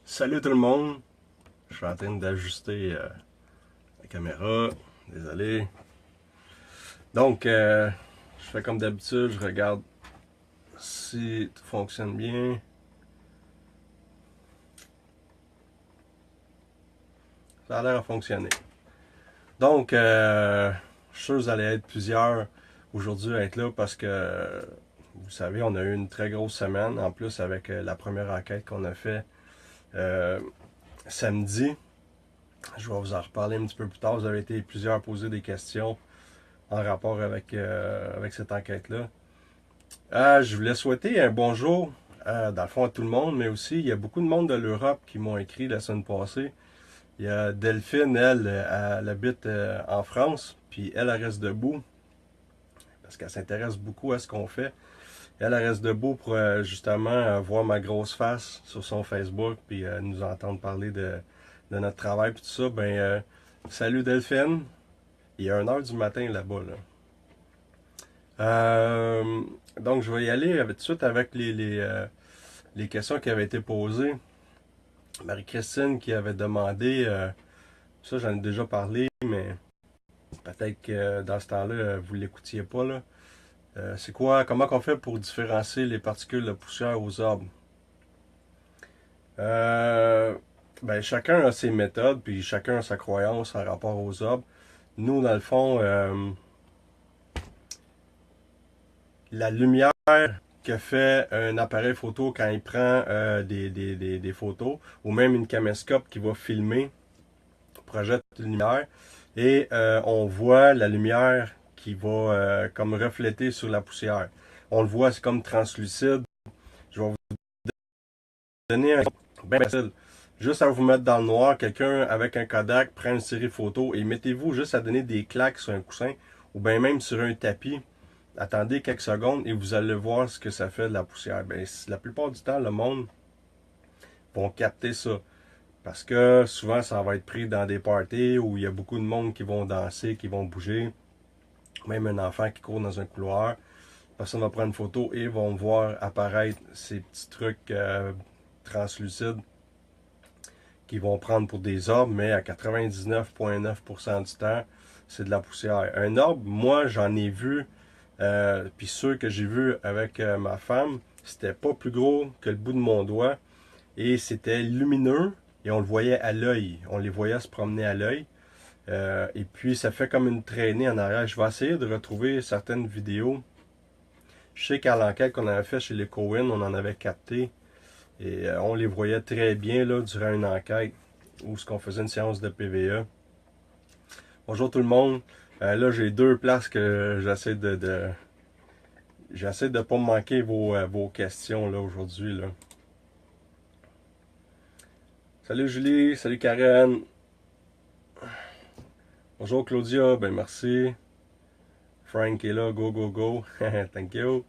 Salut tout le monde, je suis en train d'ajuster la caméra, désolé. Donc, je fais comme d'habitude, je regarde si tout fonctionne bien. Ça a l'air à fonctionner. Donc, je suis sûr que vous allez être plusieurs aujourd'hui à être là parce que, vous savez, on a eu une très grosse semaine, en plus avec la première enquête qu'on a fait euh, samedi. Je vais vous en reparler un petit peu plus tard. Vous avez été plusieurs à poser des questions en rapport avec cette enquête-là. Je voulais souhaiter un bonjour, dans le fond, à tout le monde, mais aussi, il y a beaucoup de monde de l'Europe qui m'ont écrit la semaine passée. Il y a Delphine, elle habite en France, puis elle reste debout, parce qu'elle s'intéresse beaucoup à ce qu'on fait. Elle reste debout pour justement voir ma grosse face sur son Facebook, puis nous entendre parler de notre travail, puis tout ça. Salut Delphine, il est 1h du matin là-bas, là. Euh, donc, je vais y aller tout de suite avec les questions qui avaient été posées. Marie-Christine qui avait demandé, ça j'en ai déjà parlé, mais peut-être que dans ce temps-là, vous ne l'écoutiez pas, là. C'est quoi, comment on fait pour différencier les particules de poussière aux orbes? Euh, chacun a ses méthodes, puis chacun a sa croyance en rapport aux orbes. Nous, dans le fond, la lumière que fait un appareil photo quand il prend des photos, ou même une caméscope qui va filmer, projette une lumière, et on voit la lumière qui va comme refléter sur la poussière. On le voit, c'est comme translucide. Je vais vous donner un exemple bien facile. Juste à vous mettre dans le noir, quelqu'un avec un Kodak prend une série photo et mettez-vous juste à donner des claques sur un coussin ou bien même sur un tapis. Attendez quelques secondes et vous allez voir ce que ça fait de la poussière. La plupart du temps, le monde vont capter ça. Parce que souvent, ça va être pris dans des parties où il y a beaucoup de monde qui vont danser, qui vont bouger. Même un enfant qui court dans un couloir. Personne va prendre une photo et vont voir apparaître ces petits trucs translucides qui vont prendre pour des orbes, mais à 99,9% du temps, c'est de la poussière. Un orbe, moi, j'en ai vu, puis ceux que j'ai vus avec ma femme, c'était pas plus gros que le bout de mon doigt et c'était lumineux et on le voyait à l'œil. On les voyait se promener à l'œil. Et puis, ça fait comme une traînée en arrière. Je vais essayer de retrouver certaines vidéos. Je sais qu'à l'enquête qu'on avait fait chez les Cohen, on en avait capté. Et on les voyait très bien là, durant une enquête où ce qu'on faisait une séance de PVE. Bonjour tout le monde. Là, j'ai deux places que j'essaie de pas manquer vos questions là aujourd'hui. Là. Salut Julie, salut Karen. Bonjour Claudia, ben merci. Frank est là, go go go. Thank you.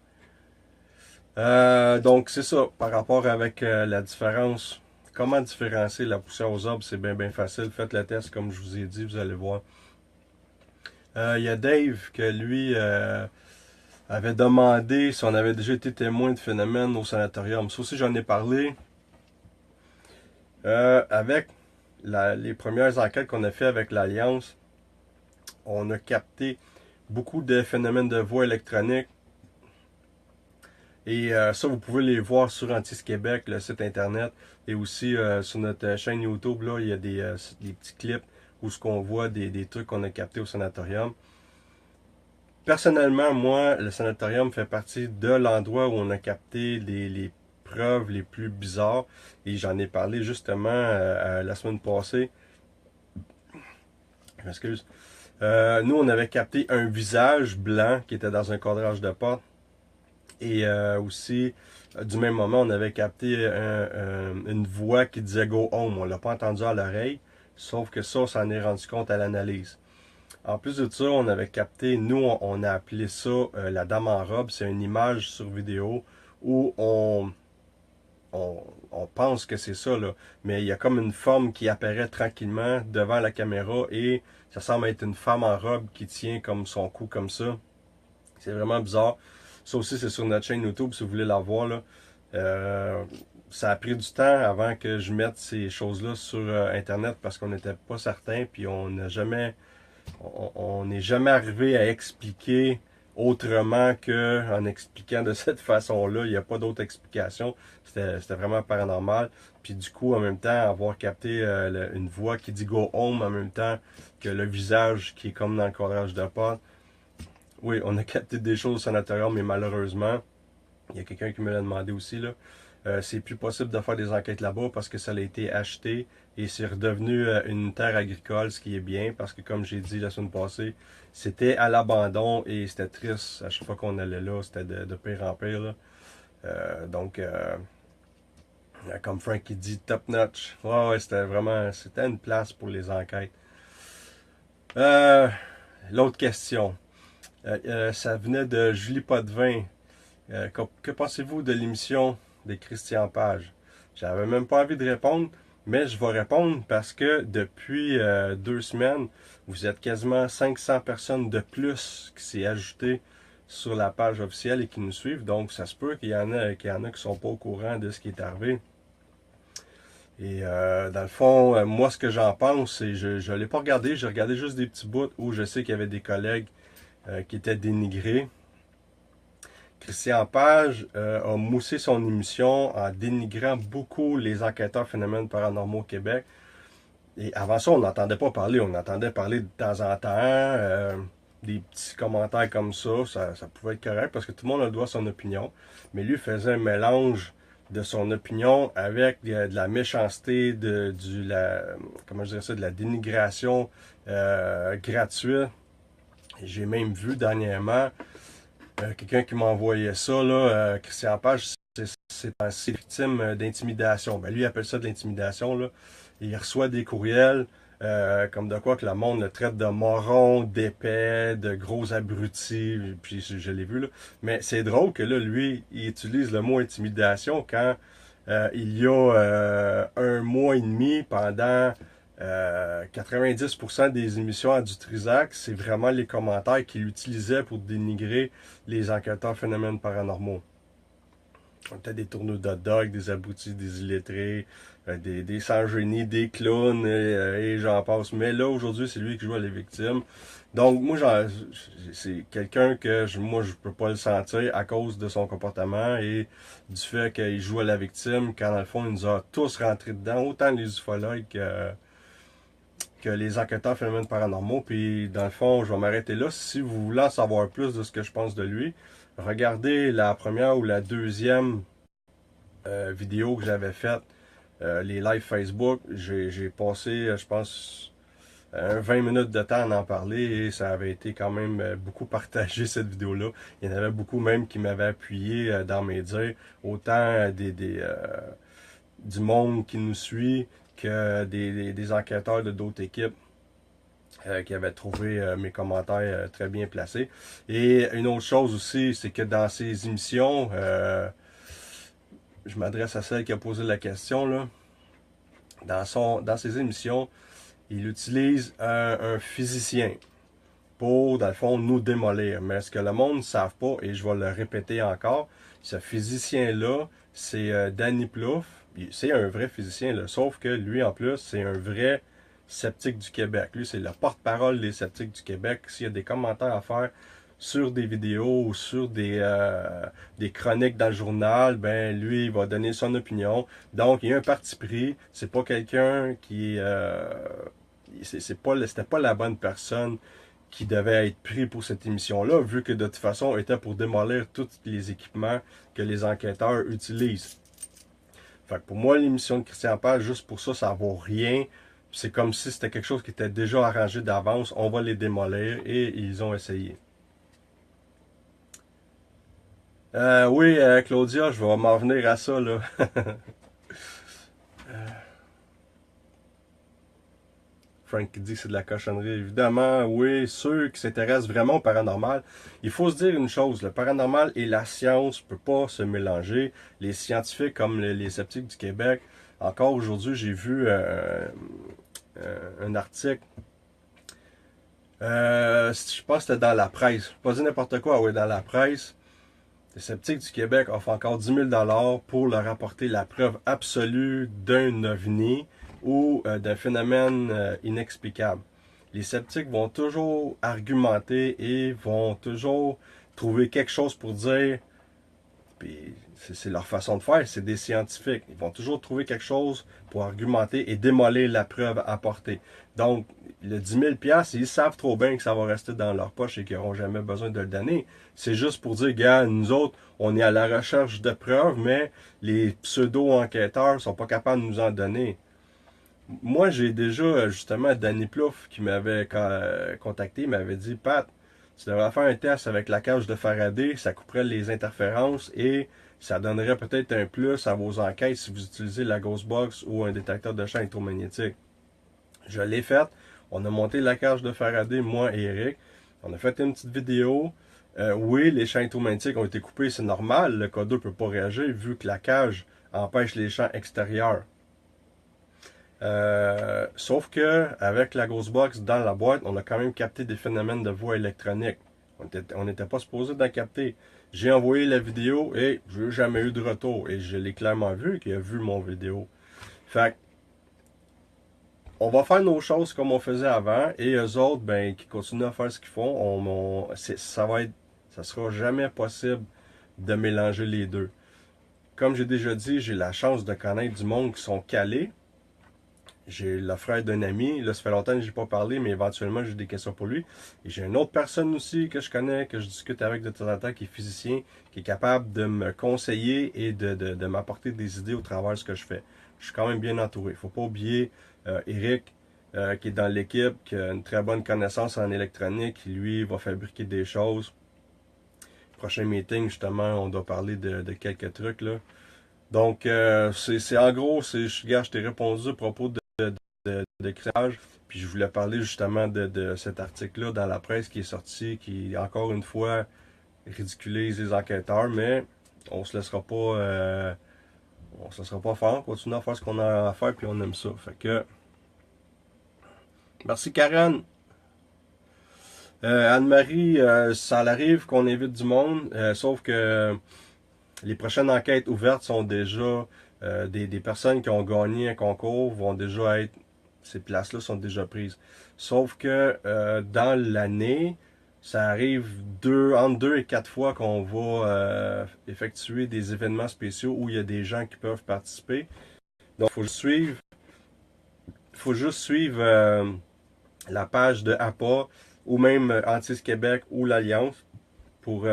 Donc c'est ça, par rapport avec la différence. Comment différencier la poussière aux arbres, c'est bien facile. Faites le test comme je vous ai dit, vous allez voir. Il y a Dave que lui avait demandé si on avait déjà été témoin de phénomènes au sanatorium. Ça aussi j'en ai parlé. Avec les premières enquêtes qu'on a fait avec l'Alliance, on a capté beaucoup de phénomènes de voix électronique. Et ça, vous pouvez les voir sur Antis Québec, le site internet, et aussi sur notre chaîne YouTube, là, il y a des petits clips où ce qu'on voit des trucs qu'on a captés au sanatorium. Personnellement, moi, le sanatorium fait partie de l'endroit où on a capté les preuves les plus bizarres. Et j'en ai parlé justement la semaine passée. Je m'excuse. Nous, on avait capté un visage blanc qui était dans un cadrage de porte. Et aussi, du même moment, on avait capté une voix qui disait Go home. On l'a pas entendu à l'oreille, sauf que ça, on s'en est rendu compte à l'analyse. En plus de ça, on avait capté, nous, on a appelé ça la dame en robe. C'est une image sur vidéo où on pense que c'est ça, là. Mais il y a comme une forme qui apparaît tranquillement devant la caméra et ça semble être une femme en robe qui tient comme son cou comme ça. C'est vraiment bizarre. Ça aussi, c'est sur notre chaîne YouTube si vous voulez la voir, là. ça a pris du temps avant que je mette ces choses-là sur Internet parce qu'on n'était pas certain, puis on n'est jamais arrivé à expliquer autrement qu'en expliquant de cette façon-là. Il n'y a pas d'autre explication. C'était vraiment paranormal. Puis du coup, en même temps, avoir capté une voix qui dit go home en même temps que le visage qui est comme dans le cadrage de porte. Oui, on a capté des choses sur l'intérieur, mais malheureusement, il y a quelqu'un qui me l'a demandé aussi, là. C'est plus possible de faire des enquêtes là-bas parce que ça a été acheté et c'est redevenu une terre agricole, ce qui est bien parce que comme j'ai dit la semaine passée, c'était à l'abandon et c'était triste. À chaque fois qu'on allait là, c'était de pire en pire, là. Donc, comme Frank qui dit, top notch. Ouais, ouais, c'était une place pour les enquêtes. Euh, L'autre question, ça venait de Julie Potvin. Que pensez-vous de l'émission de Christian Page? J'avais même pas envie de répondre, mais je vais répondre parce que depuis 2 semaines, vous êtes quasiment 500 personnes de plus qui s'est ajouté sur la page officielle et qui nous suivent. Donc, ça se peut qu'il y en a qui sont pas au courant de ce qui est arrivé. Et dans le fond, moi, ce que j'en pense, c'est je l'ai pas regardé. J'ai regardé juste des petits bouts où je sais qu'il y avait des collègues qui étaient dénigrés. Christian Page a moussé son émission en dénigrant beaucoup les enquêteurs phénomènes paranormaux au Québec. Et avant ça, on n'entendait pas parler. On entendait parler de temps en temps, des petits commentaires comme ça pouvait être correct parce que tout le monde a le droit à son opinion. Mais lui faisait un mélange de son opinion avec de la méchanceté, comment je dirais ça, de la dénigration gratuite. J'ai même vu dernièrement quelqu'un qui m'a envoyé ça, là, Christian Page, c'est victime d'intimidation. Ben, lui, il appelle ça de l'intimidation, là. Il reçoit des courriels, comme de quoi que le monde le traite de moron, d'épais, de gros abrutis, puis je l'ai vu, là. Mais c'est drôle que là, lui, il utilise le mot intimidation quand il y a 1 mois et demi, pendant 90% des émissions à du Trisac, c'est vraiment les commentaires qu'il utilisait pour dénigrer les enquêteurs phénomènes paranormaux. On était des tourneaux de hot dog, des abrutis, des illettrés, des sans-génie, des clowns, et j'en passe. Mais là, aujourd'hui, c'est lui qui joue à les victimes. Donc, moi, c'est quelqu'un que moi, je peux pas le sentir à cause de son comportement et du fait qu'il joue à la victime, quand dans le fond, il nous a tous rentrés dedans, autant les ufologues que les enquêteurs phénomènes paranormaux. Puis, dans le fond, je vais m'arrêter là. Si vous voulez en savoir plus de ce que je pense de lui, regardez la première ou la deuxième vidéo que j'avais faite, les lives Facebook. J'ai passé, je pense, 20 minutes de temps à en parler et ça avait été quand même beaucoup partagé cette vidéo-là. Il y en avait beaucoup même qui m'avaient appuyé dans mes dires, autant du monde qui nous suit que des enquêteurs de d'autres équipes qui avaient trouvé mes commentaires très bien placés. Et une autre chose aussi, c'est que dans ces émissions, je m'adresse à celle qui a posé la question, là, dans ses émissions, il utilise un physicien pour, dans le fond, nous démolir. Mais ce que le monde ne savent pas, et je vais le répéter encore, ce physicien-là, c'est Danny Plouffe. C'est un vrai physicien, là, sauf que lui, en plus, c'est un vrai sceptique du Québec. Lui, c'est le porte-parole des sceptiques du Québec. S'il y a des commentaires à faire sur des vidéos ou sur des chroniques dans le journal, ben lui, il va donner son opinion. Donc, il y a un parti pris. C'est pas quelqu'un qui... c'était pas la bonne personne qui devait être pris pour cette émission-là, vu que de toute façon, elle était pour démolir tous les équipements que les enquêteurs utilisent. Fait que pour moi, l'émission de Christian Page, juste pour ça, ça vaut rien. C'est comme si c'était quelque chose qui était déjà arrangé d'avance. On va les démolir et ils ont essayé. Oui, Claudia, je vais m'en venir à ça, là. Frank qui dit que c'est de la cochonnerie. Évidemment, oui, ceux qui s'intéressent vraiment au paranormal, il faut se dire une chose, le paranormal et la science ne peuvent pas se mélanger. Les scientifiques comme les sceptiques du Québec, encore aujourd'hui, j'ai vu un article, je pense que c'était dans la presse, pas dire n'importe quoi, oui, dans la presse, Les sceptiques du Québec offrent encore 10 000 pour leur apporter la preuve absolue d'un ovni ou d'un phénomène inexplicable. Les sceptiques vont toujours argumenter et vont toujours trouver quelque chose pour dire, puis c'est leur façon de faire, c'est des scientifiques. Ils vont toujours trouver quelque chose pour argumenter et démolir la preuve apportée. Donc, le 10 000 ils savent trop bien que ça va rester dans leur poche et qu'ils n'auront jamais besoin de le donner. C'est juste pour dire, gars, nous autres, on est à la recherche de preuves, mais les pseudo-enquêteurs sont pas capables de nous en donner. Moi, j'ai déjà, justement, Danny Plouffe qui m'avait contacté, m'avait dit, Pat, tu devrais faire un test avec la cage de Faraday, ça couperait les interférences et ça donnerait peut-être un plus à vos enquêtes si vous utilisez la Ghostbox ou un détecteur de champ électromagnétique. Je l'ai fait. On a monté la cage de Faraday, moi et Eric. On a fait une petite vidéo. Oui, les champs électromagnétiques ont été coupés, c'est normal. Le codeur ne peut pas réagir vu que la cage empêche les champs extérieurs. Sauf que avec la Ghostbox dans la boîte, on a quand même capté des phénomènes de voix électronique. On n'était pas supposé d'en capter. J'ai envoyé la vidéo et je n'ai jamais eu de retour. Et je l'ai clairement vu qu'il a vu mon vidéo. Fait que, on va faire nos choses comme on faisait avant. Et eux autres, ben, qui continuent à faire ce qu'ils font, ça sera jamais possible de mélanger les deux. Comme j'ai déjà dit, j'ai la chance de connaître du monde qui sont calés. J'ai le frère d'un ami, là ça fait longtemps que je n'ai pas parlé, mais éventuellement j'ai des questions pour lui. Et j'ai une autre personne aussi que je connais, que je discute avec de temps en temps, qui est physicien, qui est capable de me conseiller et de m'apporter des idées au travers de ce que je fais. Je suis quand même bien entouré. Il ne faut pas oublier Eric, qui est dans l'équipe, qui a une très bonne connaissance en électronique, qui lui va fabriquer des choses. Prochain meeting, justement, on doit parler de quelques trucs là. Donc, c'est en gros, je t'ai répondu à propos de créage. Puis je voulais parler justement de cet article-là dans la presse qui est sorti, qui encore une fois ridiculise les enquêteurs, mais on se laissera pas on se laissera pas faire, on continue à faire ce qu'on a à faire puis on aime ça. Fait que merci Karen. Anne-Marie, ça arrive qu'on invite du monde, sauf que les prochaines enquêtes ouvertes sont déjà des personnes qui ont gagné un concours vont déjà être ces places-là sont déjà prises. Sauf que dans l'année, ça arrive entre 2 et 4 fois qu'on va effectuer des événements spéciaux où il y a des gens qui peuvent participer. Donc, faut juste suivre la page de APA ou même Antis Québec ou l'Alliance pour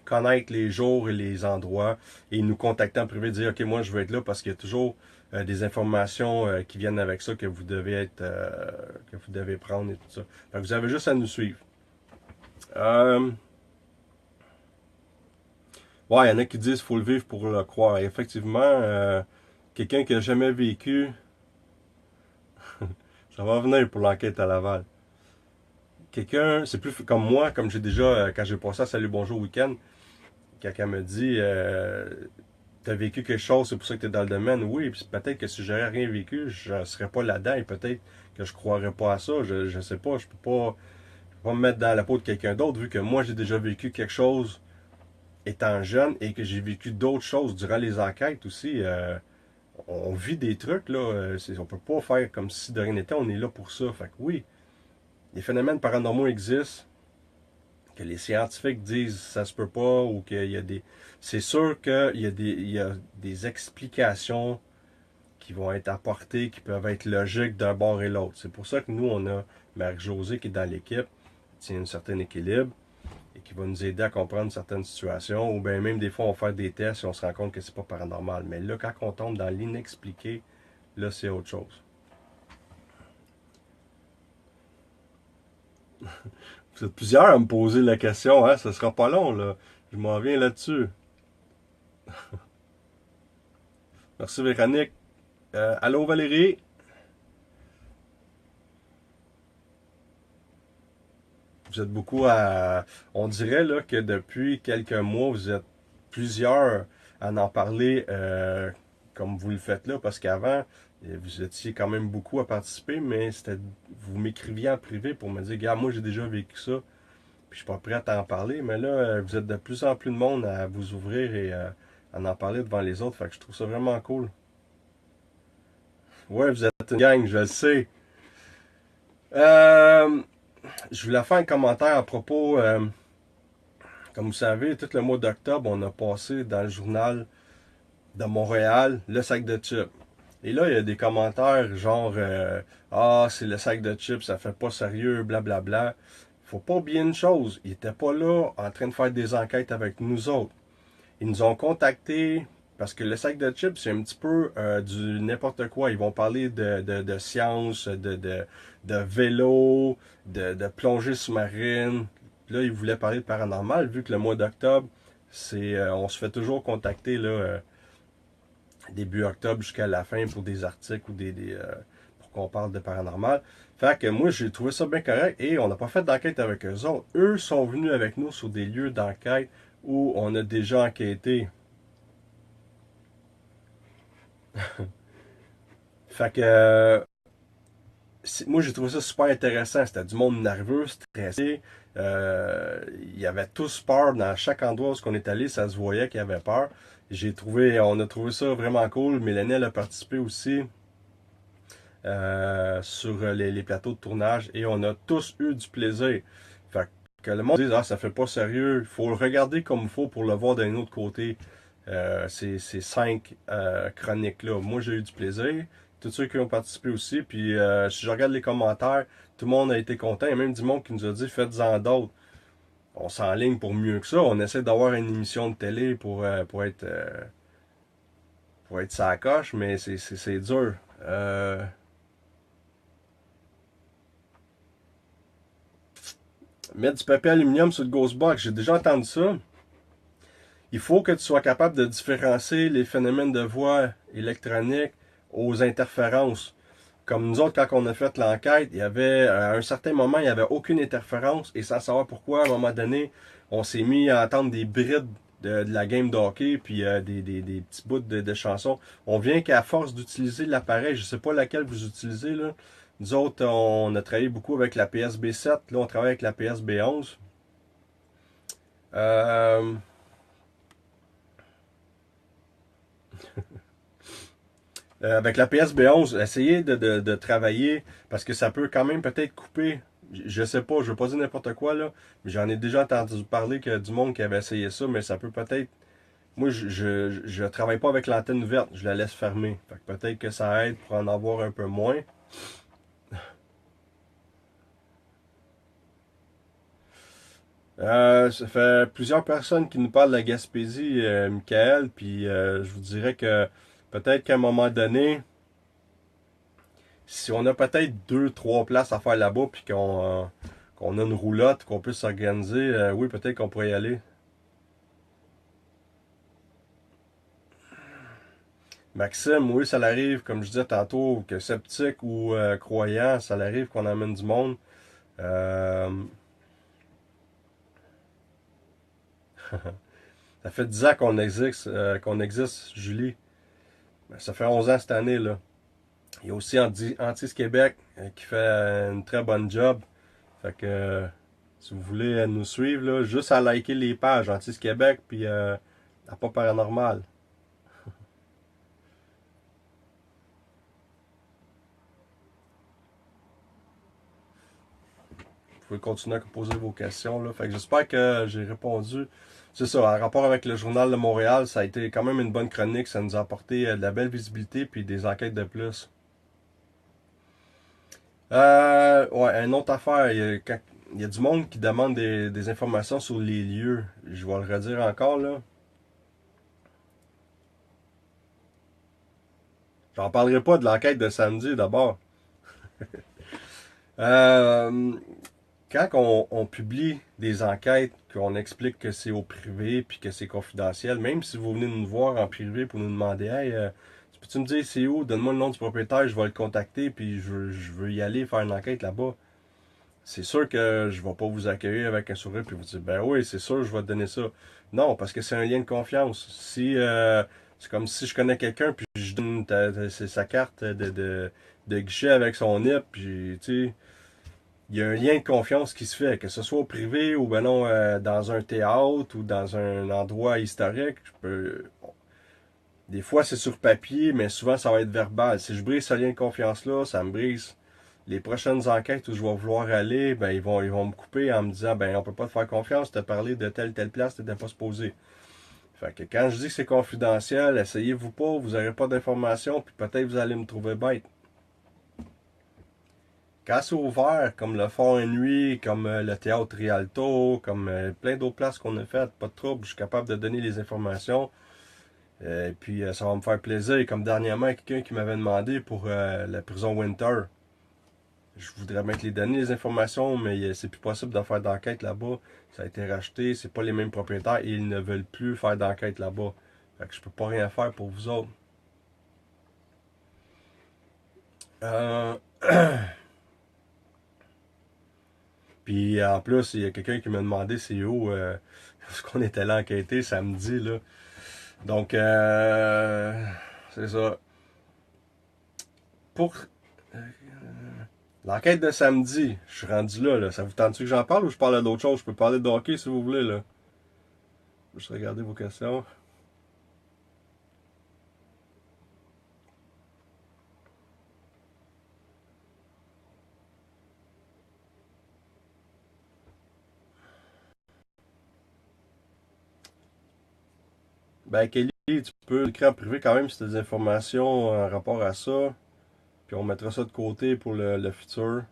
connaître les jours et les endroits et nous contacter en privé, dire ok moi je veux être là parce qu'il y a toujours des informations qui viennent avec ça que vous devez que vous devez prendre et tout ça. Donc vous avez juste à nous suivre. Ouais, il y en a qui disent qu'il faut le vivre pour le croire. Et effectivement, quelqu'un qui n'a jamais vécu, ça va venir pour l'enquête à Laval. Quelqu'un, c'est plus comme moi, comme j'ai déjà, quand j'ai passé à Salut Bonjour Week-end, quelqu'un me dit t'as vécu quelque chose, c'est pour ça que t'es dans le domaine. Oui, puis peut-être que si j'aurais rien vécu, je ne serais pas là-dedans et peut-être que je croirais pas à ça. Je sais pas, je peux pas me mettre dans la peau de quelqu'un d'autre vu que moi j'ai déjà vécu quelque chose étant jeune et que j'ai vécu d'autres choses durant les enquêtes aussi. On vit des trucs là, on peut pas faire comme si de rien n'était, on est là pour ça. Fait que oui, les phénomènes paranormaux existent. Que les scientifiques disent ça se peut pas ou qu'il y a des. C'est sûr qu'il y a des explications qui vont être apportées, qui peuvent être logiques d'un bord et l'autre. C'est pour ça que nous, on a Marc-José qui est dans l'équipe, qui tient un certain équilibre et qui va nous aider à comprendre certaines situations. Ou bien même des fois, on va faire des tests et on se rend compte que c'est pas paranormal. Mais là, quand on tombe dans l'inexpliqué, là, c'est autre chose. Vous êtes plusieurs à me poser la question, hein? Ça sera pas long, là. Je m'en viens là-dessus. Merci Véronique. Allô Valérie? Vous êtes beaucoup à. On dirait là, que depuis quelques mois, vous êtes plusieurs à en parler comme vous le faites là, parce qu'avant, vous étiez quand même beaucoup à participer, mais c'était vous m'écriviez en privé pour me dire, gars, moi j'ai déjà vécu ça. Puis je suis pas prêt à en parler, mais là, vous êtes de plus en plus de monde à vous ouvrir et à en parler devant les autres. Fait que je trouve ça vraiment cool. Ouais, vous êtes une gang, je le sais. Euh, je voulais faire un commentaire à propos, comme vous savez, tout le mois d'octobre, on a passé dans le journal de Montréal le sac de chips. Et là, il y a des commentaires genre ah, c'est le sac de chips, ça fait pas sérieux, blablabla. Faut pas oublier une chose, ils étaient pas là en train de faire des enquêtes avec nous autres. Ils nous ont contactés parce que le sac de chips, c'est un petit peu du n'importe quoi. Ils vont parler de science, de vélo, de plongée sous-marine. Là, ils voulaient parler de paranormal, vu que le mois d'octobre, on se fait toujours contacter là, début octobre jusqu'à la fin pour des articles ou pour qu'on parle de paranormal. Fait que moi, j'ai trouvé ça bien correct et on n'a pas fait d'enquête avec eux autres. Eux sont venus avec nous sur des lieux d'enquête où on a déjà enquêté. Fait que moi, j'ai trouvé ça super intéressant. C'était du monde nerveux, stressé. Ils avaient tous peur dans chaque endroit où on est allé. Ça se voyait qu'ils avaient peur. On a trouvé ça vraiment cool. Mélanie, elle a participé aussi sur les plateaux de tournage et on a tous eu du plaisir. Fait que le monde dise, ah, ça fait pas sérieux. Il faut le regarder comme il faut pour le voir d'un autre côté. Ces 5 chroniques-là. Moi, j'ai eu du plaisir. Tous ceux qui ont participé aussi. Puis, si je regarde les commentaires, tout le monde a été content. Il y a même du monde qui nous a dit, faites-en d'autres. On s'enligne pour mieux que ça. On essaie d'avoir une émission de télé pour être sa coche, mais c'est dur. Mettre du papier aluminium sur le Ghost Box, j'ai déjà entendu ça. Il faut que tu sois capable de différencier les phénomènes de voix électronique aux interférences. Comme nous autres, quand on a fait l'enquête, il y avait, à un certain moment, il n'y avait aucune interférence, et sans savoir pourquoi, à un moment donné, on s'est mis à entendre des brides de la game de hockey, puis des petits bouts de chansons. On vient qu'à force d'utiliser l'appareil, je ne sais pas laquelle vous utilisez, là. Nous autres, on a travaillé beaucoup avec la PSB7, là, on travaille avec la PSB11. Euh, avec la PSB11, essayez de travailler parce que ça peut quand même peut-être couper. Je sais pas, je veux pas dire n'importe quoi là, mais j'en ai déjà entendu parler que du monde qui avait essayé ça, mais ça peut peut-être. Moi, je travaille pas avec l'antenne ouverte, je la laisse fermée. Fait que peut-être que ça aide pour en avoir un peu moins. Ça fait plusieurs personnes qui nous parlent de la Gaspésie, Michael, puis je vous dirais que peut-être qu'à un moment donné, si on a peut-être 2, 3 places à faire là-bas, puis qu'on a une roulotte, qu'on peut s'organiser, oui, peut-être qu'on pourrait y aller. Maxime, oui, ça l'arrive, comme je disais tantôt, que sceptique ou croyant, ça l'arrive qu'on amène du monde. Euh, Ça fait 10 ans qu'on existe, Julie. Ben, ça fait 11 ans cette année, là. Il y a aussi Antis Québec qui fait une très bonne job. Fait que si vous voulez nous suivre, là, juste à liker les pages Antis Québec puis à Pas Paranormal. Vous pouvez continuer à poser vos questions. Là. Fait que j'espère que j'ai répondu. C'est ça, en rapport avec le Journal de Montréal, ça a été quand même une bonne chronique. Ça nous a apporté de la belle visibilité puis des enquêtes de plus. Ouais, une autre affaire, il y a du monde qui demande des informations sur les lieux. Je vais le redire encore, là. J'en parlerai pas de l'enquête de samedi, d'abord. Euh, Quand on publie des enquêtes, qu'on explique que c'est au privé puis que c'est confidentiel, même si vous venez nous voir en privé pour nous demander, hey, peux-tu me dire c'est où, donne-moi le nom du propriétaire, je vais le contacter puis je veux y aller faire une enquête là-bas. C'est sûr que je vais pas vous accueillir avec un sourire puis vous dire, ben oui, c'est sûr, je vais te donner ça. Non, parce que c'est un lien de confiance. Si c'est comme si je connais quelqu'un puis je donne sa carte de guichet avec son NIP, puis tu sais, il y a un lien de confiance qui se fait, que ce soit au privé ou ben non dans un théâtre ou dans un endroit historique. Des fois c'est sur papier, mais souvent ça va être verbal. Si je brise ce lien de confiance-là, ça me brise les prochaines enquêtes où je vais vouloir aller, ben ils vont me couper en me disant ben on peut pas te faire confiance, t'as parlé de telle place, t'étais pas supposé. Fait que quand je dis que c'est confidentiel, essayez-vous pas, vous n'aurez pas d'informations, puis peut-être vous allez me trouver bête. Quand c'est ouvert, comme le Fort Henry, comme le Théâtre Rialto, comme plein d'autres places qu'on a faites, pas de trouble, je suis capable de donner les informations. Et puis ça va me faire plaisir. Et comme dernièrement, quelqu'un qui m'avait demandé pour la prison Winter. Je voudrais bien que les donner les informations, mais c'est plus possible de faire d'enquête là-bas. Ça a été racheté, c'est pas les mêmes propriétaires et ils ne veulent plus faire d'enquête là-bas. Fait que je peux pas rien faire pour vous autres. Euh, Puis en plus, il y a quelqu'un qui m'a demandé c'est où ce qu'on était là enquêter samedi là. Donc c'est ça. Pour l'enquête de samedi, je suis rendu là. Ça vous tente-tu que j'en parle ou je parle d'autre chose? Je peux parler de hockey si vous voulez là. Je vais juste regarder vos questions. Ben Kelly, tu peux écrire en privé quand même si tu as des informations en rapport à ça. Puis on mettra ça de côté pour le futur.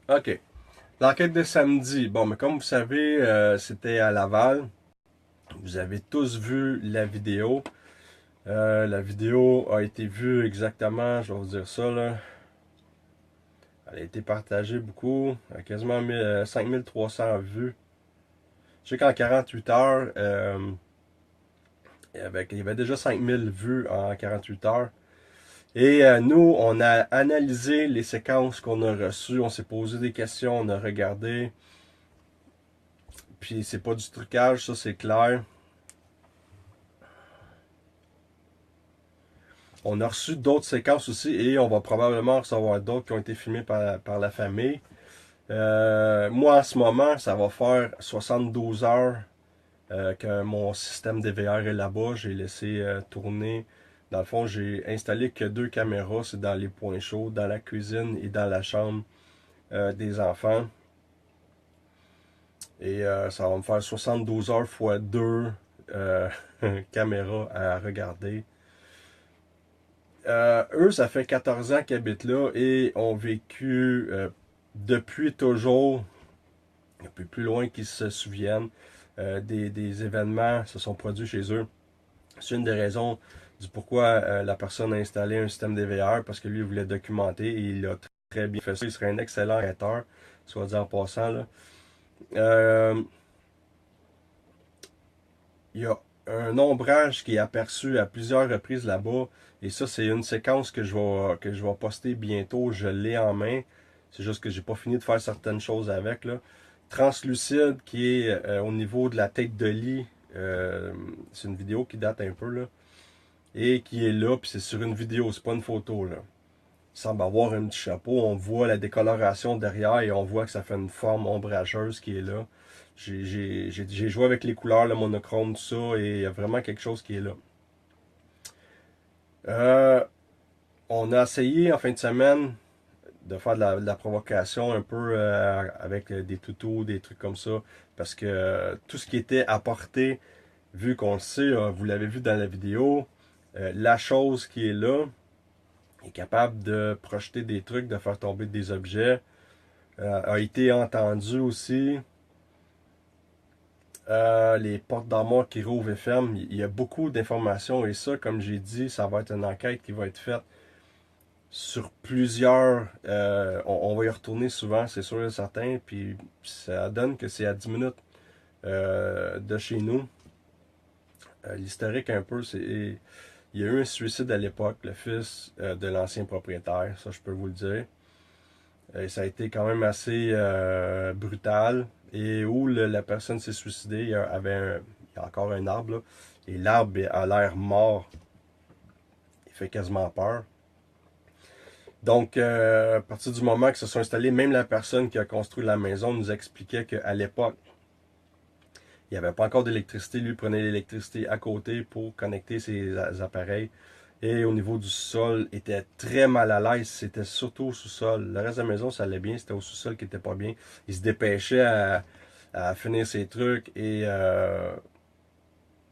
OK. L'enquête de samedi. Bon, mais comme vous savez, c'était à Laval. Vous avez tous vu la vidéo. La vidéo a été vue exactement, je vais vous dire ça là. Elle a été partagée beaucoup, quasiment 5300 vues. Je sais qu'en 48 heures, il y avait déjà 5000 vues en 48 heures. Et nous, on a analysé les séquences qu'on a reçues, on s'est posé des questions, on a regardé. Puis c'est pas du trucage, ça c'est clair. On a reçu d'autres séquences aussi et on va probablement recevoir d'autres qui ont été filmées par la famille. Moi en ce moment, ça va faire 72 heures que mon système DVR est là-bas. J'ai laissé tourner. Dans le fond, j'ai installé que deux caméras, c'est dans les points chauds, dans la cuisine et dans la chambre des enfants. Et ça va me faire 72 heures fois 2 euh, caméras à regarder. Eux, ça fait 14 ans qu'ils habitent là et ont vécu depuis toujours, depuis plus loin qu'ils se souviennent, des événements se sont produits chez eux. C'est une des raisons du pourquoi la personne a installé un système DVR, parce que lui, il voulait documenter et il a très bien fait ça. Il serait un excellent enquêteur, soit dit en passant. Là. Euh, il y a un ombrage qui est aperçu à plusieurs reprises là-bas. Et ça, c'est une séquence que je vais poster bientôt. Je l'ai en main. C'est juste que j'ai pas fini de faire certaines choses avec. Là. Translucide qui est au niveau de la tête de lit. C'est une vidéo qui date un peu là. Et qui est là, puis c'est sur une vidéo, c'est pas une photo là. Il semble avoir un petit chapeau, on voit la décoloration derrière et on voit que ça fait une forme ombrageuse qui est là. J'ai joué avec les couleurs, le monochrome, tout ça, et il y a vraiment quelque chose qui est là. Euh, on a essayé en fin de semaine de faire de la provocation un peu avec des toutous, des trucs comme ça, parce que tout ce qui était apporté, vu qu'on le sait, vous l'avez vu dans la vidéo, la chose qui est là est capable de projeter des trucs, de faire tomber des objets, a été entendu aussi. Les portes d'armoire qui rouvrent et ferment, il y a beaucoup d'informations et ça, comme j'ai dit, ça va être une enquête qui va être faite sur plusieurs. On va y retourner souvent, c'est sûr et certain, puis ça donne que c'est à 10 minutes de chez nous. L'historique un peu, c'est il y a eu un suicide à l'époque, le fils de l'ancien propriétaire, ça je peux vous le dire. Et ça a été quand même assez brutal. Et où la personne s'est suicidée, il y a encore un arbre, là, et l'arbre a l'air mort. Il fait quasiment peur. Donc, à partir du moment que se sont installés, même la personne qui a construit la maison nous expliquait qu'à l'époque, il n'y avait pas encore d'électricité. Lui prenait l'électricité à côté pour connecter ses appareils. Et au niveau du sol, il était très mal à l'aise. C'était surtout au sous-sol. Le reste de la maison, ça allait bien. C'était au sous-sol qui était pas bien. Il se dépêchait à finir ses trucs et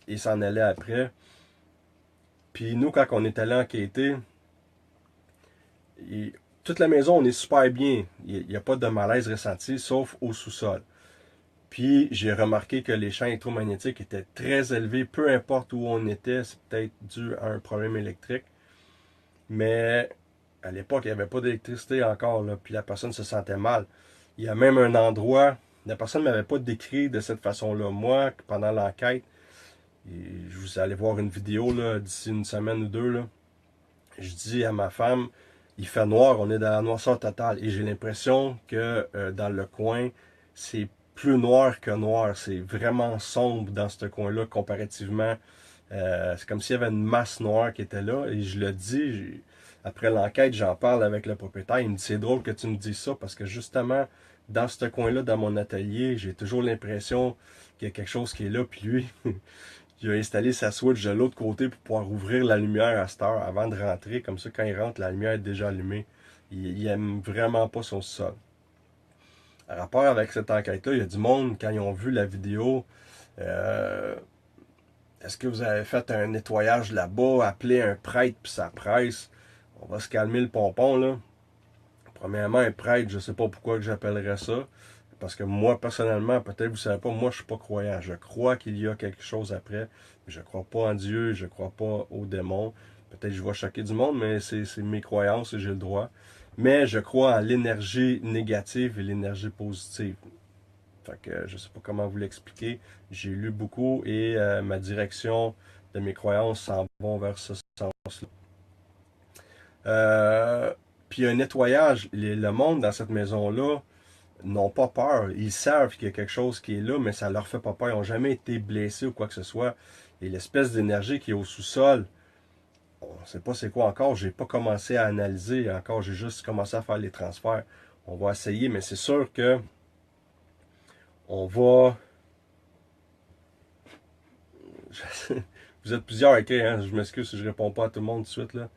il s'en allait après. Puis nous, quand on est allé enquêter, il- toute la maison, on est super bien. Il n'y a pas de malaise ressenti, sauf au sous-sol. Puis j'ai remarqué que les champs électromagnétiques étaient très élevés, peu importe où on était, c'est peut-être dû à un problème électrique. Mais à l'époque, il n'y avait pas d'électricité encore, là, puis la personne se sentait mal. Il y a même un endroit, la personne ne m'avait pas décrit de cette façon-là. Moi, pendant l'enquête, je vous allez voir une vidéo d'ici une semaine ou deux, là, je dis à ma femme, il fait noir, on est dans la noirceur totale. Et j'ai l'impression que dans le coin, c'est plus noir que noir. C'est vraiment sombre dans ce coin-là comparativement. C'est comme s'il y avait une masse noire qui était là. Et je le dis, après l'enquête, j'en parle avec le propriétaire. Il me dit, c'est drôle que tu me dises ça parce que justement, dans ce coin-là, dans mon atelier, j'ai toujours l'impression qu'il y a quelque chose qui est là. Puis lui, il a installé sa switch de l'autre côté pour pouvoir ouvrir la lumière à cette heure avant de rentrer. Comme ça, quand il rentre, la lumière est déjà allumée. Il aime vraiment pas son sol. En rapport avec cette enquête-là, il y a du monde, quand ils ont vu la vidéo, euh, est-ce que vous avez fait un nettoyage là-bas, appelé un prêtre puis ça presse? On va se calmer le pompon, là. Premièrement, un prêtre, je sais pas pourquoi que j'appellerais ça. Parce que moi, personnellement, peut-être vous savez pas, moi je suis pas croyant. Je crois qu'il y a quelque chose après. Je crois pas en Dieu, je crois pas aux démons. Peut-être que je vais choquer du monde, mais c'est mes croyances et j'ai le droit. Mais je crois en l'énergie négative et l'énergie positive. Fait que je sais pas comment vous l'expliquer. J'ai lu beaucoup et ma direction de mes croyances s'en vont vers ce sens-là. Puis un nettoyage, le monde dans cette maison-là n'ont pas peur. Ils savent qu'il y a quelque chose qui est là, mais ça leur fait pas peur. Ils n'ont jamais été blessés ou quoi que ce soit. Et l'espèce d'énergie qui est au sous-sol, on ne sait pas c'est quoi encore. J'ai pas commencé à analyser encore. J'ai juste commencé à faire les transferts. On va essayer, mais c'est sûr que on va. Vous êtes plusieurs à écrire, hein? Je m'excuse si je réponds pas à tout le monde tout de suite là.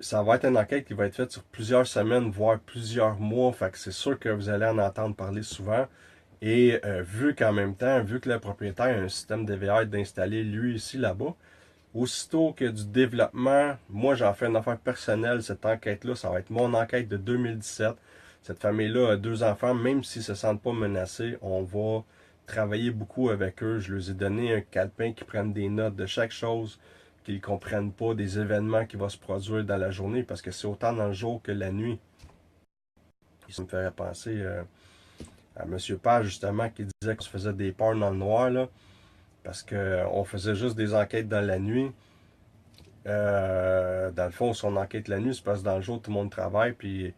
Ça va être une enquête qui va être faite sur plusieurs semaines, voire plusieurs mois. Fait que c'est sûr que vous allez en entendre parler souvent. Et vu qu'en même temps, vu que le propriétaire a un système DVR d'installer lui ici là-bas, aussitôt que du développement, moi j'en fais une affaire personnelle, cette enquête-là, ça va être mon enquête de 2017. Cette famille-là a deux enfants, même s'ils ne se sentent pas menacés, on va travailler beaucoup avec eux. Je leur ai donné un calepin qui prenne des notes de chaque chose, qu'ils ne comprennent pas, des événements qui vont se produire dans la journée, parce que c'est autant dans le jour que la nuit. Ça me ferait penser à M. Page, justement, qui disait qu'on se faisait des peurs dans le noir, là, parce qu'on faisait juste des enquêtes dans la nuit. Dans le fond, si on enquête la nuit, c'est parce que dans le jour, tout le monde travaille, puis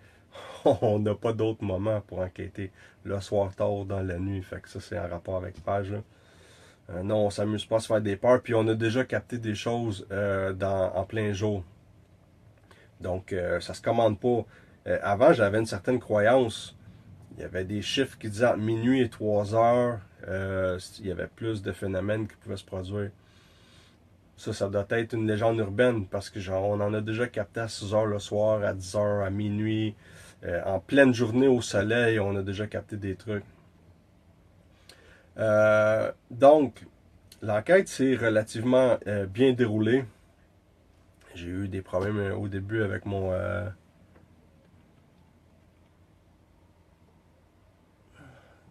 on n'a pas d'autres moments pour enquêter. Le soir tard dans la nuit, fait que ça, c'est en rapport avec Page, là. Non, on s'amuse pas à se faire des peurs, puis on a déjà capté des choses en plein jour. Donc, ça se commande pas. Avant, j'avais une certaine croyance. Il y avait des chiffres qui disaient entre minuit et 3 heures, il y avait plus de phénomènes qui pouvaient se produire. Ça doit être une légende urbaine parce que genre, on en a déjà capté à 6 heures le soir, à 10 heures, à minuit. En pleine journée au soleil, on a déjà capté des trucs. Donc, l'enquête s'est relativement bien déroulée. J'ai eu des problèmes au début avec mon...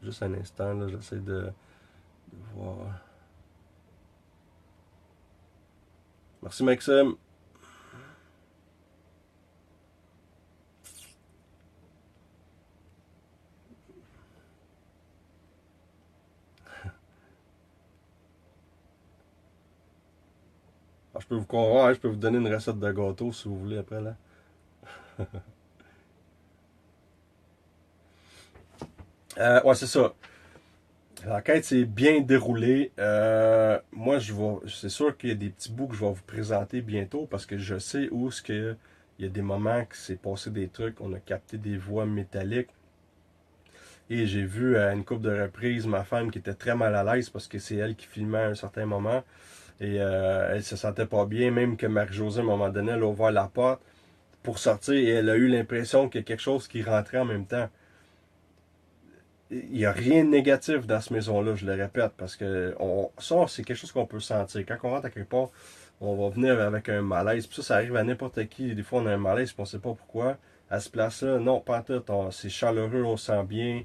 juste un instant, là, j'essaie de voir. Merci Maxime. Alors, je peux vous convaincre, je peux vous donner une recette de gâteau si vous voulez après là. Ouais, c'est ça. L'enquête s'est bien déroulée. Moi, c'est sûr qu'il y a des petits bouts que je vais vous présenter bientôt parce que je sais où ce que il y a des moments que c'est passé des trucs, on a capté des voix métalliques. Et j'ai vu à une couple de reprises ma femme qui était très mal à l'aise parce que c'est elle qui filmait à un certain moment. Et elle se sentait pas bien, même que Marie-Josée, à un moment donné, elle a ouvert la porte pour sortir et elle a eu l'impression qu'il y a quelque chose qui rentrait en même temps. Il n'y a rien de négatif dans cette maison-là, je le répète, parce que ça, c'est quelque chose qu'on peut sentir. Quand on rentre à quelque part, on va venir avec un malaise. Puis ça arrive à n'importe qui. Des fois, on a un malaise, puis on ne sait pas pourquoi. À ce place-là, non, pas en tout. C'est chaleureux, on se sent bien.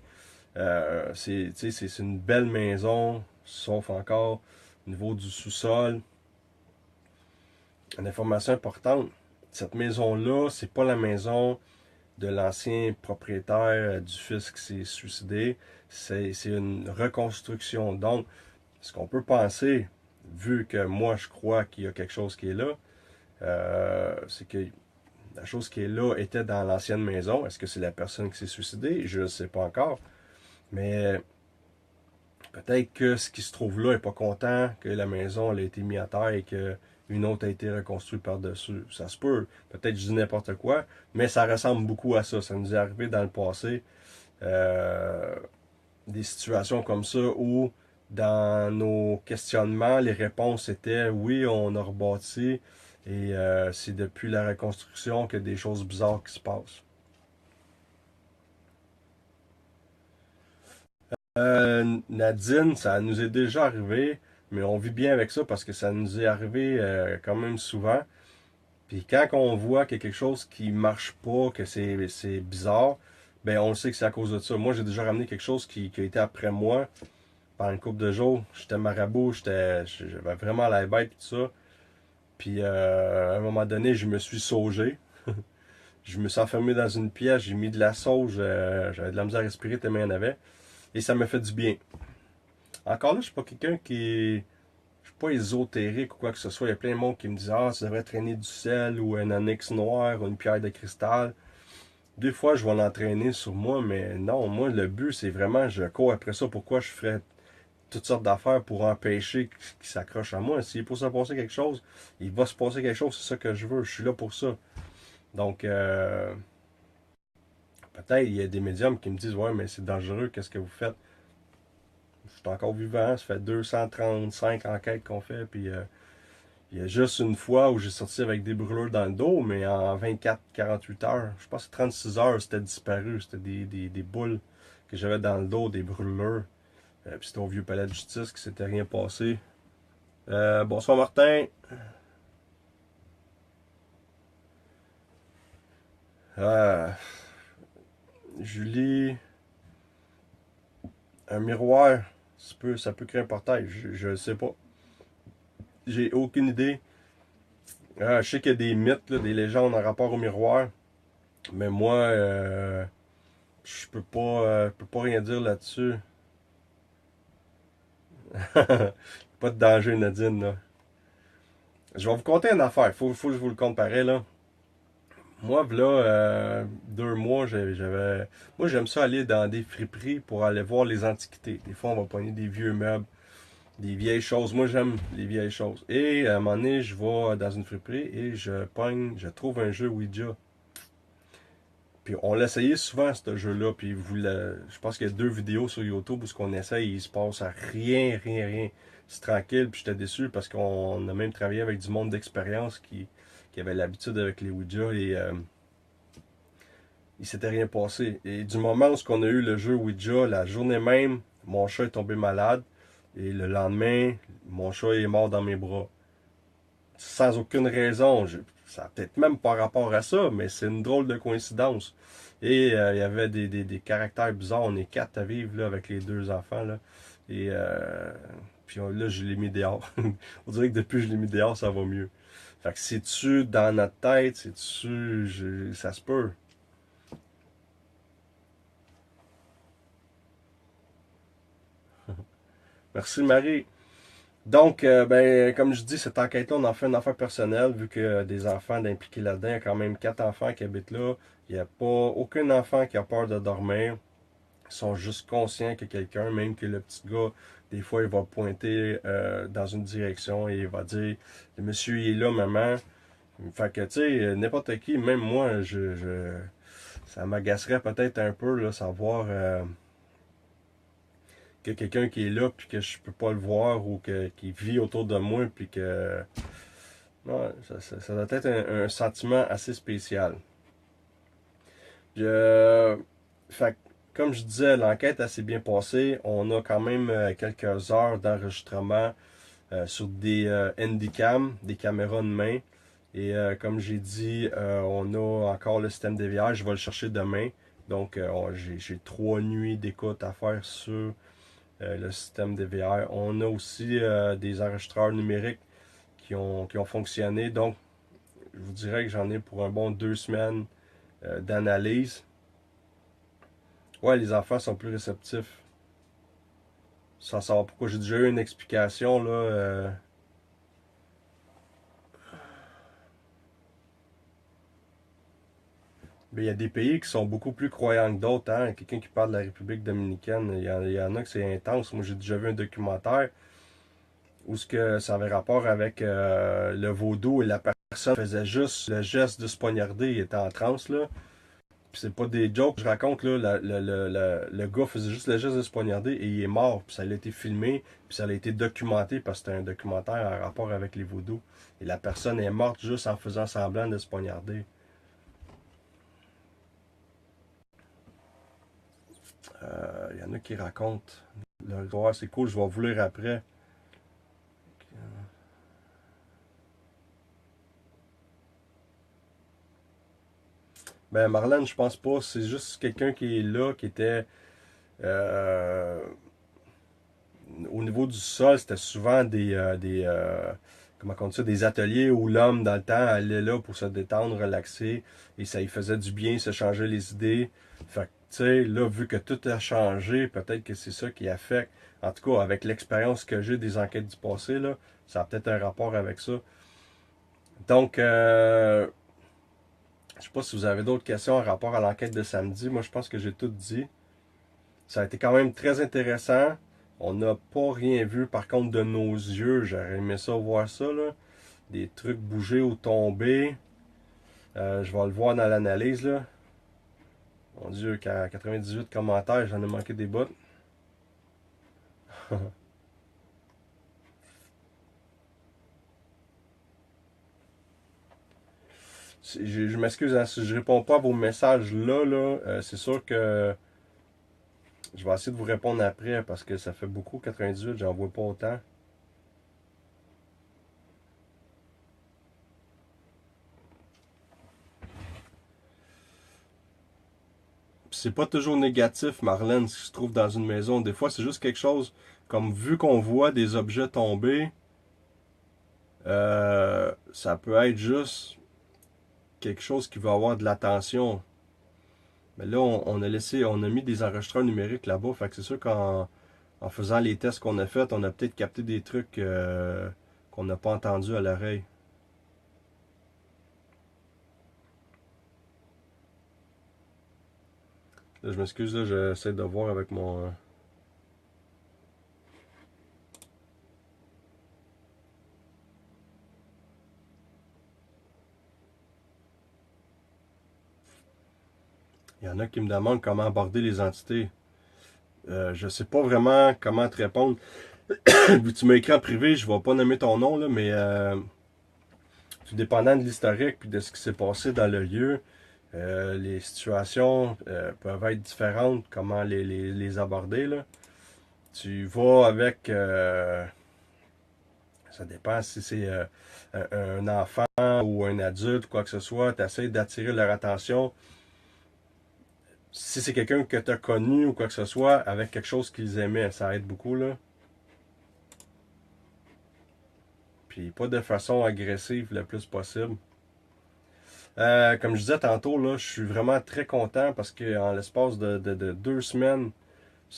C'est une belle maison, sauf encore au niveau du sous-sol. Une information importante, cette maison-là, c'est pas la maison de l'ancien propriétaire du fils qui s'est suicidé. C'est une reconstruction. Donc, ce qu'on peut penser, vu que moi je crois qu'il y a quelque chose qui est là, c'est que la chose qui est là était dans l'ancienne maison. Est-ce que c'est la personne qui s'est suicidée? Je ne sais pas encore. Mais peut-être que ce qui se trouve là n'est pas content que la maison elle a été mise à terre et que une autre a été reconstruite par-dessus. Ça se peut. Peut-être que je dis n'importe quoi, mais ça ressemble beaucoup à ça. Ça nous est arrivé dans le passé. Euh, des situations comme ça où dans nos questionnements, les réponses étaient oui, on a rebâti et c'est depuis la reconstruction que des choses bizarres qui se passent. Nadine, ça nous est déjà arrivé, mais on vit bien avec ça parce que ça nous est arrivé quand même souvent. Puis quand on voit qu'il y a quelque chose qui marche pas, que c'est bizarre, ben on le sait que c'est à cause de ça. Moi, j'ai déjà ramené quelque chose qui a été après moi pendant une couple de jours. J'étais marabout, j'avais vraiment la bête et tout ça. Puis à un moment donné, je me suis saugé. Je me suis enfermé dans une pièce, j'ai mis de la sauge, j'avais de la misère à respirer tellement il y en avait. Et ça me fait du bien. Encore là, je suis pas quelqu'un qui. Je suis pas ésotérique ou quoi que ce soit. Il y a plein de monde qui me disent ah, tu devrais traîner du sel ou un onyx noir ou une pierre de cristal. Des fois, je vais l'entraîner sur moi, mais non, moi, le but, c'est vraiment, je cours après ça. Pourquoi je ferais toutes sortes d'affaires pour empêcher qu'il s'accroche à moi? S'il est pour se passer quelque chose, il va se passer quelque chose, c'est ça que je veux. Je suis là pour ça. Donc, peut-être il y a des médiums qui me disent ouais, mais c'est dangereux, qu'est-ce que vous faites? Je suis encore vivant, ça fait 235 enquêtes qu'on fait, puis il y a juste une fois où j'ai sorti avec des brûlures dans le dos, mais en 24-48 heures, je pense que 36 heures, c'était disparu. C'était des boules que j'avais dans le dos, des brûlures. Puis c'était au vieux palais de justice qui s'était rien passé. Bonsoir Martin. Euh, Julie, un miroir, ça peut créer un portail. Je ne sais pas. J'ai aucune idée. Je sais qu'il y a des mythes, là, des légendes en rapport au miroir. Mais moi, je peux pas rien dire là-dessus. Pas de danger, Nadine, là. Je vais vous conter une affaire. Faut que je vous le compte pareil, là. Moi, là, 2 mois, moi, j'aime ça aller dans des friperies pour aller voir les antiquités. Des fois, on va pogner des vieux meubles, des vieilles choses. Moi, j'aime les vieilles choses. Et à un moment donné, je vais dans une friperie et je trouve un jeu Ouija. Puis on l'essayait souvent, ce jeu-là. Puis je pense qu'il y a 2 vidéos sur YouTube où ce qu'on essaye, il se passe à rien, rien, rien. C'est tranquille. Puis j'étais déçu parce qu'on a même travaillé avec du monde d'expérience qui avait l'habitude avec les Ouija et il s'était rien passé. Et du moment où on a eu le jeu Ouija, la journée même, mon chat est tombé malade. Et le lendemain, mon chat est mort dans mes bras. Sans aucune raison. Ça a peut-être même pas rapport à ça, mais c'est une drôle de coïncidence. Et il y avait des caractères bizarres. On est 4 à vivre là, avec les 2 enfants. Là. Et puis là, je l'ai mis dehors. On dirait que depuis que je l'ai mis dehors, ça va mieux. Fait que c'est-tu dans notre tête? Ça se peut. Merci Marie. Donc, ben, comme je dis, cette enquête-là, on en fait une affaire personnelle, vu qu'il y a des enfants d'impliquer là-dedans. Il y a quand même 4 enfants qui habitent là. Il n'y a pas aucun enfant qui a peur de dormir. Ils sont juste conscients que quelqu'un, même que le petit gars, des fois, il va pointer dans une direction et il va dire le monsieur il est là, maman. Fait que, tu sais, n'importe qui, même moi, ça m'agacerait peut-être un peu, là, savoir que quelqu'un qui est là, puis que je peux pas le voir, ou qui vit autour de moi, puis que... Ouais, ça doit être un sentiment assez spécial. Je... Fait que, comme je disais, l'enquête a assez bien passée. On a quand même quelques heures d'enregistrement sur des handycam, des caméras de main. Et comme j'ai dit, on a encore le système DVR. Je vais le chercher demain. Donc, j'ai 3 nuits d'écoute à faire sur le système DVR. On a aussi des enregistreurs numériques qui ont fonctionné. Donc, je vous dirais que j'en ai pour un bon 2 semaines d'analyse. Ouais, les enfants sont plus réceptifs. Sans savoir pourquoi, j'ai déjà eu une explication là. Mais il y a des pays qui sont beaucoup plus croyants que d'autres. Hein? Quelqu'un qui parle de la République dominicaine, il y en a que c'est intense. Moi, j'ai déjà vu un documentaire où ce que ça avait rapport avec le vaudou, et la personne faisait juste le geste de se poignarder. Il était en transe, là. Puis c'est pas des jokes que je raconte, là. Le gars faisait juste le geste de se poignarder et il est mort. Puis ça a été filmé, puis ça a été documenté parce que c'était un documentaire en rapport avec les vaudous. Et la personne est morte juste en faisant semblant de se poignarder. Il y en a qui racontent leur histoire. C'est cool, je vais vous lire après. Ben, Marlène, je pense pas. C'est juste quelqu'un qui est là, qui était. euh, Au niveau du sol, c'était souvent comment on dit ça, des ateliers où l'homme, dans le temps, allait là pour se détendre, relaxer, et ça lui faisait du bien, se changer les idées. Fait que, tu sais, là, vu que tout a changé, peut-être que c'est ça qui affecte. En tout cas, avec l'expérience que j'ai des enquêtes du passé, là, ça a peut-être un rapport avec ça. Donc, je sais pas si vous avez d'autres questions en rapport à l'enquête de samedi. Moi, je pense que j'ai tout dit. Ça a été quand même très intéressant. On n'a pas rien vu par contre de nos yeux. J'aurais aimé ça voir ça, là. Des trucs bouger ou tomber. Je vais le voir dans l'analyse, là. Mon Dieu, 98 commentaires, j'en ai manqué des bouts. Je m'excuse, hein, si je réponds pas à vos messages là, c'est sûr que je vais essayer de vous répondre après parce que ça fait beaucoup, 98, j'en vois pas autant. C'est pas toujours négatif, Marlène, ce qui se trouve dans une maison. Des fois, c'est juste quelque chose comme vu qu'on voit des objets tomber, ça peut être juste quelque chose qui va avoir de l'attention. Mais là, on a mis des enregistreurs numériques là-bas. Fait que c'est sûr qu'en faisant les tests qu'on a faits, on a peut-être capté des trucs qu'on n'a pas entendus à l'oreille. Là, je m'excuse, là, j'essaie de voir avec mon. Il y en a qui me demandent comment aborder les entités. Je sais pas vraiment comment te répondre. Tu m'as écrit en privé, je vais pas nommer ton nom, là, mais tout dépendant de l'historique puis de ce qui s'est passé dans le lieu, les situations peuvent être différentes, comment les aborder. Là. Tu vas avec, ça dépend si c'est un enfant ou un adulte, quoi que ce soit, tu essaies d'attirer leur attention. Si c'est quelqu'un que tu as connu ou quoi que ce soit, avec quelque chose qu'ils aimaient, ça aide beaucoup. Là. Puis pas de façon agressive le plus possible. Comme je disais tantôt, là, je suis vraiment très content parce qu'en l'espace de 2 semaines,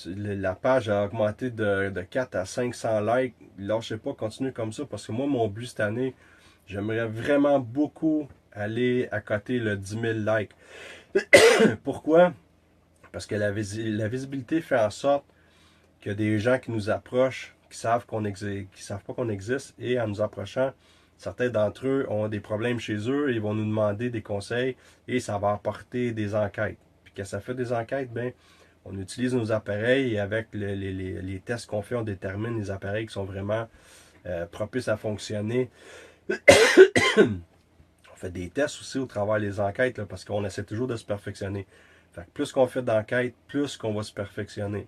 la page a augmenté de 4 à 500 likes. Lâchez pas, continuez comme ça parce que moi, mon but cette année, j'aimerais vraiment beaucoup aller à côté le 10 000 likes. Pourquoi? Parce que la visibilité fait en sorte qu'il y a des gens qui nous approchent, qui savent qu'on existe, qui savent pas qu'on existe, et en nous approchant, Certains d'entre eux ont des problèmes chez eux, ils vont nous demander des conseils et ça va apporter des enquêtes. Puis quand ça fait des enquêtes, ben, on utilise nos appareils et avec les tests qu'on fait, on détermine les appareils qui sont vraiment propices à fonctionner. On fait des tests aussi au travers des enquêtes là, parce qu'on essaie toujours de se perfectionner. Fait que plus qu'on fait d'enquêtes, plus qu'on va se perfectionner.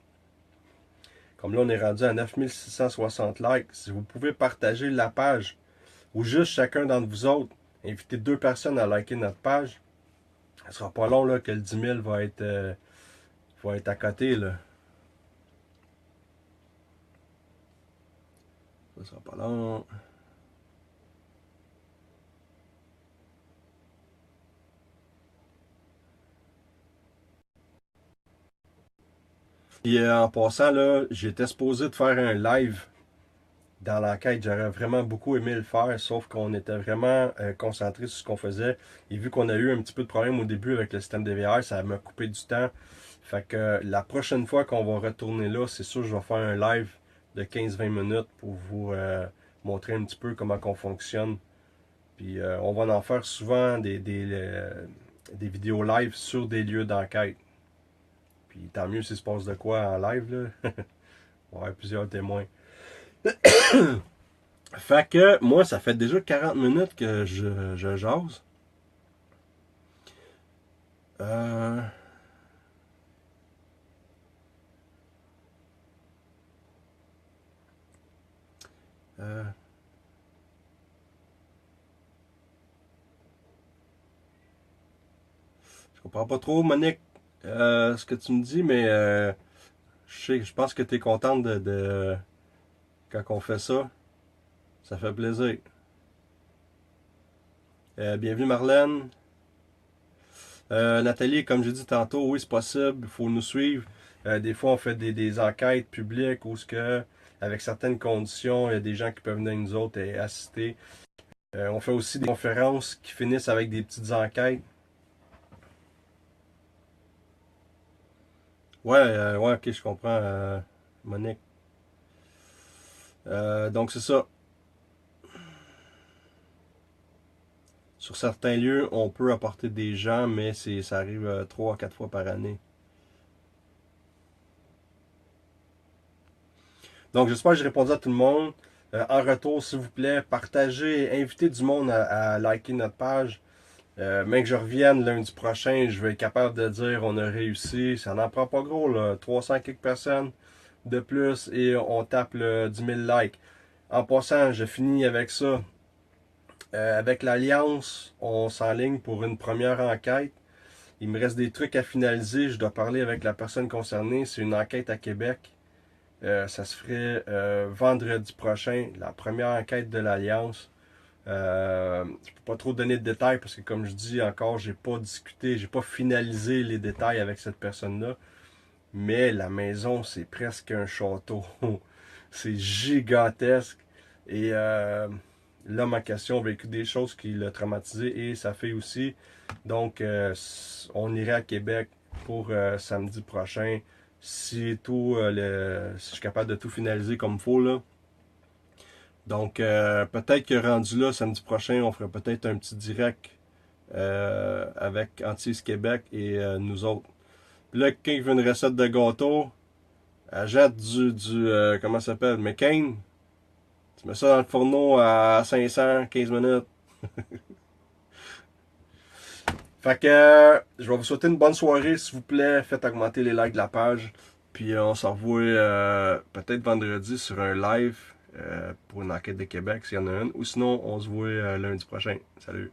Comme là, on est rendu à 9660 likes. Si vous pouvez partager la page ou juste chacun d'entre vous autres, inviter 2 personnes à liker notre page, ça sera pas long là, que le 10 000 va être à côté. Là. Ça sera pas long. Et en passant, là, j'étais supposé de faire un live dans l'enquête. J'aurais vraiment beaucoup aimé le faire, sauf qu'on était vraiment concentré sur ce qu'on faisait. Et vu qu'on a eu un petit peu de problème au début avec le système DVR, ça m'a coupé du temps. Fait que la prochaine fois qu'on va retourner là, c'est sûr que je vais faire un live de 15-20 minutes pour vous montrer un petit peu comment on fonctionne. Puis on va en faire souvent des vidéos live sur des lieux d'enquête. Puis tant mieux s'il se passe de quoi en live, là. On va avoir plusieurs témoins. Fait que moi, ça fait déjà 40 minutes que je jase. Euh, euh, je comprends pas trop, Monique, ce que tu me dis, mais je pense que tu es contente quand on fait ça. Ça fait plaisir. Bienvenue Marlène. Nathalie, comme j'ai dit tantôt, oui, c'est possible, il faut nous suivre. Des fois, on fait des enquêtes publiques où, avec certaines conditions, il y a des gens qui peuvent venir avec nous autres et assister. On fait aussi des conférences qui finissent avec des petites enquêtes. Ouais, ok, je comprends, Monique. Donc, c'est ça. Sur certains lieux, on peut apporter des gens, mais ça arrive 3 à 4 fois par année. Donc, j'espère que j'ai répondu à tout le monde. En retour, s'il vous plaît, partagez, invitez du monde à liker notre page. Même que je revienne lundi prochain, je vais être capable de dire on a réussi. Ça n'en prend pas gros, là. 300 quelques personnes de plus et on tape le 10 000 likes. En passant, je finis avec ça. Avec l'Alliance, on s'enligne pour une première enquête. Il me reste des trucs à finaliser. Je dois parler avec la personne concernée. C'est une enquête à Québec. Ça se ferait vendredi prochain, la première enquête de l'Alliance. Je peux pas trop donner de détails parce que comme je dis encore, j'ai pas discuté, j'ai pas finalisé les détails avec cette personne-là. Mais la maison, c'est presque un château. C'est gigantesque. Et l'homme en question a vécu des choses qui l'ont traumatisé et sa fille aussi. Donc, on irait à Québec pour samedi prochain. Si si je suis capable de tout finaliser comme il faut, là. Donc, peut-être que rendu là, samedi prochain, on ferait peut-être un petit direct avec Antise Québec et nous autres. Puis là, quelqu'un qui veut une recette de gâteau, elle jette comment ça s'appelle, McCain. Tu mets ça dans le fourneau à 500, 15 minutes. Fait que je vais vous souhaiter une bonne soirée, s'il vous plaît. Faites augmenter les likes de la page. Puis on se revoit peut-être vendredi sur un live pour une enquête de Québec, s'il y en a une. Ou sinon, on se voit lundi prochain. Salut!